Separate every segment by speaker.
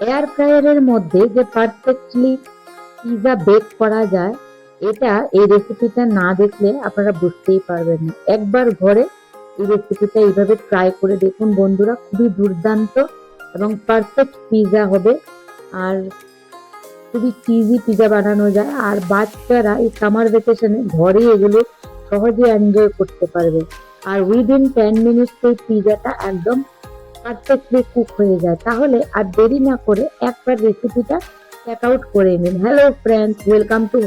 Speaker 1: Air ফ্রায়ারের মধ্যে যে perfectly pizza bake করা যায়, এটা এই রেসিপিটা না দেখলে আপনারা বুঝতেই পারবেন না। একবার ঘরে এই রেসিপিটা এইভাবে ট্রাই করে দেখুন বন্ধুরা, খুবই দুর্দান্ত এবং পারফেক্ট পিৎজা হবে। আর খুবই চিজি পিৎজা বানানো যায়, আর বাচ্চারা এই সামার ভ্যাকেশনে ঘরে এগুলো সহজে এনজয় করতে পারবে। আর উইদিন 10 মিনিটস এই পিৎজাটা একদম পারফেক্টলি কুক হয়ে যায়। তাহলে আর দেরি না করে একবার রেসিপিটা চেক আউট করে নিন। Hello friends, welcome to.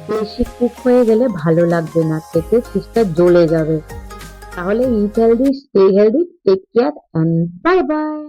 Speaker 1: বেশি কুক হয়ে গেলে ভালো লাগবে না খেতে, ফিশটা জ্বলে যাবে। তাহলে eat healthy, stay healthy, take care, and bye by.